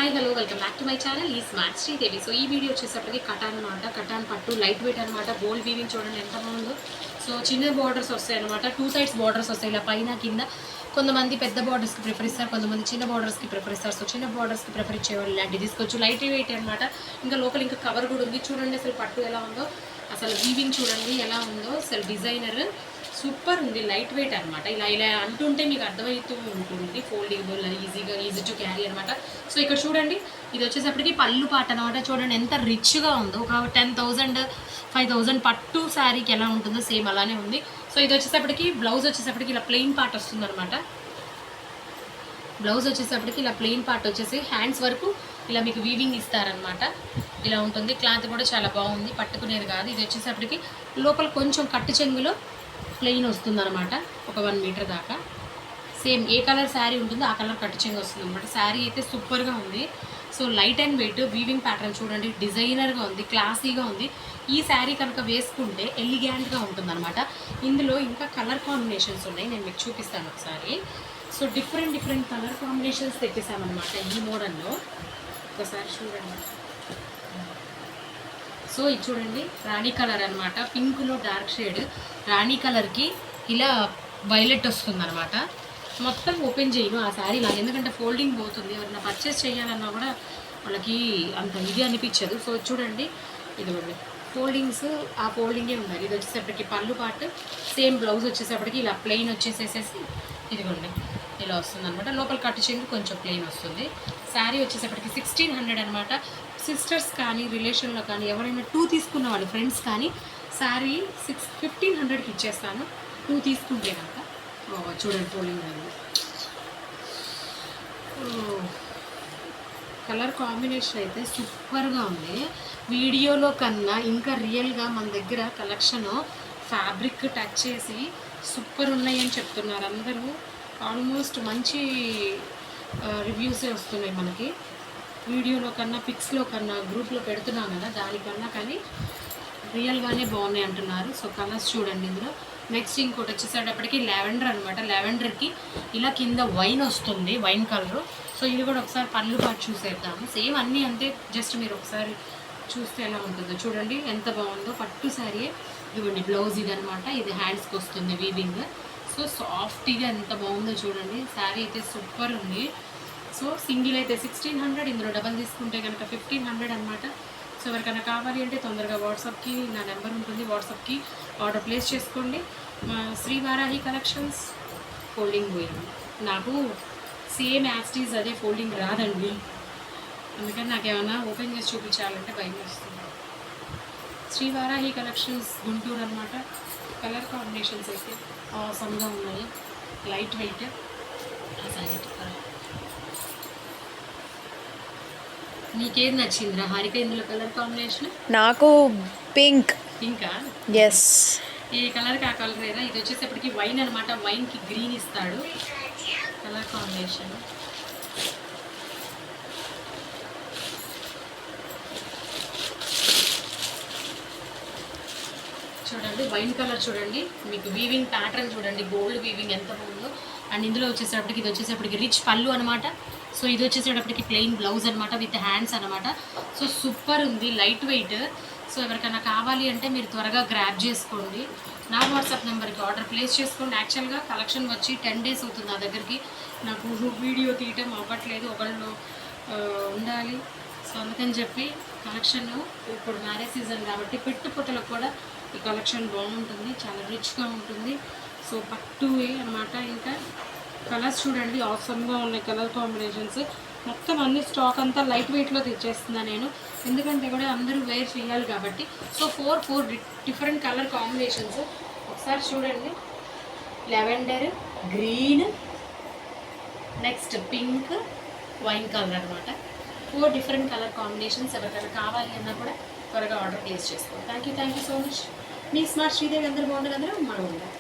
Hi hello welcome back to my channel ఈ smart Sridevi. So ఈ video వచ్చేసప్పటికి cotton అనమాట, cotton పట్టు లైట్ వెయిట్ అనమాట. గోల్డ్ వీవింగ్ చూడండి ఎంత బాగుందో. సో చిన్న బార్డర్స్ వస్తాయి అనమాట, 2 sides బార్డర్స్ వస్తాయి ఇలా పైన కింద. కొంతమంది పెద్ద బార్డర్స్కి ప్రిఫర్ ఇస్తారు, కొంతమంది చిన్న బార్డర్స్కి ప్రిఫర్ ఇస్తారు. సో చిన్న బార్డర్స్కి ప్రిఫర్ ఇచ్చేవాళ్ళు ఇలాంటివి తీసుకోవచ్చు. లైట్ వెయిట్ అనమాట. ఇంకా లోపల ఇంకా కవర్ కూడా ఉంది చూడండి. అసలు పట్టు ఎలా ఉందో, అసలు వీవింగ్ చూడండి ఎలా ఉందో. అసలు డిజైనర్ సూపర్ ఉంది, లైట్ వెయిట్ అనమాట. ఇలా ఇలా అంటుంటే మీకు అర్థమవుతూ ఉంటుంది, ఫోల్డింగ్బుల్ ఈజీ టు క్యారీ అనమాట. సో ఇక్కడ చూడండి, ఇది వచ్చేసప్పటికి పళ్ళు పాట అనమాట. చూడండి ఎంత రిచ్గా ఉందో. ఒక 10,000 5,000 పట్టు శారీకి ఎలా ఉంటుందో సేమ్ అలానే ఉంది. సో ఇది వచ్చేసప్పటికి బ్లౌజ్ వచ్చేసప్పటికి ఇలా ప్లెయిన్ పార్ట్ వస్తుంది అనమాట. బ్లౌజ్ వచ్చేసప్పటికి ఇలా ప్లెయిన్ పార్ట్ వచ్చేసి హ్యాండ్స్ వరకు ఇలా మీకు వీవింగ్ ఇస్తారనమాట. ఇలా ఉంటుంది. క్లాత్ కూడా చాలా బాగుంది, పట్టుకునేది కాదు. ఇది వచ్చేసప్పటికి లోపల కొంచెం కట్టు చెంగులో ప్లెయిన్ వస్తుందన్నమాట, ఒక 1 మీటర్ దాకా. సేమ్ ఏ కలర్ శారీ ఉంటుందో ఆ కలర్ కట్టు చెంగు వస్తుంది అనమాట. శారీ అయితే సూపర్గా ఉంది. So light and weight, weaving pattern చూడండి, డిజైనర్గా ఉంది, క్లాసీగా ఉంది. ఈ శారీ కనుక వేసుకుంటే ఎలిగెంట్గా ఉంటుందన్నమాట. ఇందులో ఇంకా కలర్ కాంబినేషన్స్ ఉన్నాయి, నేను మీకు చూపిస్తాను ఒకసారి. సో డిఫరెంట్ కలర్ కాంబినేషన్స్ తెచ్చేసామన్నమాట ఈ మోడల్లో. ఒకసారి చూడండి. సో ఇది చూడండి, రాణి కలర్ అనమాట. పింక్లో డార్క్ షేడ్ రాణి కలర్కి ఇలా వైలెట్ వస్తుంది అనమాట. మొత్తం ఓపెన్ చేయను ఆ శారీ నాకు, ఎందుకంటే ఫోల్డింగ్ పోతుంది. ఎవరైనా పర్చేస్ చేయాలన్నా కూడా వాళ్ళకి అంత ఇది అనిపించదు. సో చూడండి, ఇదిగోండి ఫోల్డింగ్స్, ఆ ఫోల్డింగే ఉండాలి. ఇది వచ్చేసప్పటికి పళ్ళు పార్ట్, సేమ్ బ్లౌజ్ వచ్చేసప్పటికి ఇలా ప్లెయిన్ వచ్చేసేసేసి ఇదిగోండి ఇలా వస్తుంది అనమాట. లోపల కట్టు చెంగు కొంచెం ప్లెయిన్ వస్తుంది. శారీ వచ్చేసప్పటికి 1600 అనమాట. సిస్టర్స్ కానీ రిలేషన్లో కానీ ఎవరైనా 2 తీసుకున్న వాళ్ళు, ఫ్రెండ్స్ కానీ శారీ 1500కి ఇచ్చేస్తాను 2 తీసుకుంటే కనుక. చూడండి ఫోల్డింగ్ అది, కలర్ కాంబినేషన్ అయితే సూపర్గా ఉంది. వీడియోలో కన్నా ఇంకా రియల్గా మన దగ్గర కలెక్షన్ ఫ్యాబ్రిక్ టచ్ చేసి సూపర్ ఉన్నాయని చెప్తున్నారు అందరూ. ఆల్మోస్ట్ మంచి రివ్యూసే వస్తున్నాయి మనకి. వీడియోలో కన్నా, పిక్స్లో కన్నా, గ్రూప్లో పెడుతున్నాం కదా దానికన్నా కానీ రియల్గానే బాగున్నాయి అంటున్నారు. సో కలర్స్ చూడండి ఇందులో. నెక్స్ట్ ఇంకోటి వచ్చేసేటప్పటికి లావెండర్ అనమాట. లావెండర్కి ఇలా కింద వైన్ వస్తుంది, వైన్ కలరు. సో ఇది కూడా ఒకసారి పళ్ళు పాటు చూసేద్దాము. సేమ్ అన్నీ అంతే, జస్ట్ మీరు ఒకసారి చూస్తే ఎలా ఉంటుందో చూడండి ఎంత బాగుందో. పట్టు శారీయే. ఇదిగోండి బ్లౌజ్ ఇది అనమాట. ఇది హ్యాండ్స్కి వస్తుంది వీవింగ్. సో సాఫ్ట్గా ఎంత బాగుందో చూడండి. శారీ అయితే సూపర్ ఉంది. సో సింగిల్ అయితే 1600, ఇందులో డబల్ తీసుకుంటే కనుక 1500 అనమాట. సో ఎవరికైనా కావాలి అంటే తొందరగా వాట్సాప్కి నా నెంబర్ ఉంటుంది, వాట్సాప్కి ఆర్డర్ ప్లేస్ చేసుకోండి. శ్రీ వారాహి కలెక్షన్స్. ఫోల్డింగ్ పోయింది నాకు, సేమ్ యాస్టీస్ అదే ఫోల్డింగ్ రాదండి. అందుకని నాకు ఏమైనా ఓపెన్ చేసి చూపించాలంటే భయం వస్తుంది. శ్రీ వారాహి కలెక్షన్స్ గుంటూరు అనమాట. కలర్ కాంబినేషన్స్ అయితే ఆసమ్గా ఉన్నాయి, లైట్ వెయిట్. నీకేది నచ్చిందిరా హారిక ఇందులో కలర్ కాంబినేషన్? నాకు పింక్. పింకా? ఎస్. ఏ కలర్కి ఆ కలర్ ఏదా. ఇది వచ్చేసప్పటికి వైన్ అనమాట. వైన్కి గ్రీన్ ఇస్తాడు కలర్ కాంబినేషన్. చూడండి వైన్ కలర్ చూడండి, మీకు వీవింగ్ ప్యాటర్న్ చూడండి, గోల్డ్ వీవింగ్ ఎంత బాగుందో. అండ్ ఇందులో వచ్చేసేపటికి ఇది వచ్చేసేపటికి రిచ్ పళ్ళు అనమాట. సో ఇది వచ్చేసేటప్పటికి ప్లెయిన్ బ్లౌజ్ అనమాట విత్ హ్యాండ్స్ అనమాట. సో సూపర్ ఉంది, లైట్ వెయిట్. సో ఎవరికైనా కావాలి అంటే మీరు త్వరగా గ్రాబ్ చేసుకోండి. నా వాట్సాప్ నెంబర్కి ఆర్డర్ ప్లేస్ చేసుకోండి. యాక్చువల్గా కలెక్షన్ వచ్చి 10 days అవుతుంది నా దగ్గరికి. నాకు వీడియో తీయటం అవ్వట్లేదు, ఒకళ్ళు ఉండాలి. సో అందుకని చెప్పి కలెక్షన్ ఇప్పుడు మ్యారేజ్ సీజన్ కాబట్టి పెట్టుపోతలకు కూడా ఈ కలెక్షన్ బాగుంటుంది, చాలా రిచ్గా ఉంటుంది. సో పట్టువే అనమాట. ఇంకా కలర్స్ చూడండి ఆసమ్గా ఉన్నాయి, కలర్ కాంబినేషన్స్ మొత్తం అన్ని స్టాక్ అంతా లైట్ వెయిట్లో తెచ్చేస్తున్నాను నేను, ఎందుకంటే కూడా అందరూ వేర్ చేయాలి కాబట్టి. సో 4 డిఫరెంట్ కలర్ కాంబినేషన్స్ ఒకసారి చూడండి. Lavender, green, next pink, wine colour అనమాట. 4 డిఫరెంట్ కలర్ కాంబినేషన్స్. ఎవరికైనా కావాలి అన్నా కూడా త్వరగా ఆర్డర్ ప్లేస్ చేసుకోండి. Thank you so much. Me smart Sridevi అందరూ బాగుండాలి, అందరూ మనం ఉండాలి.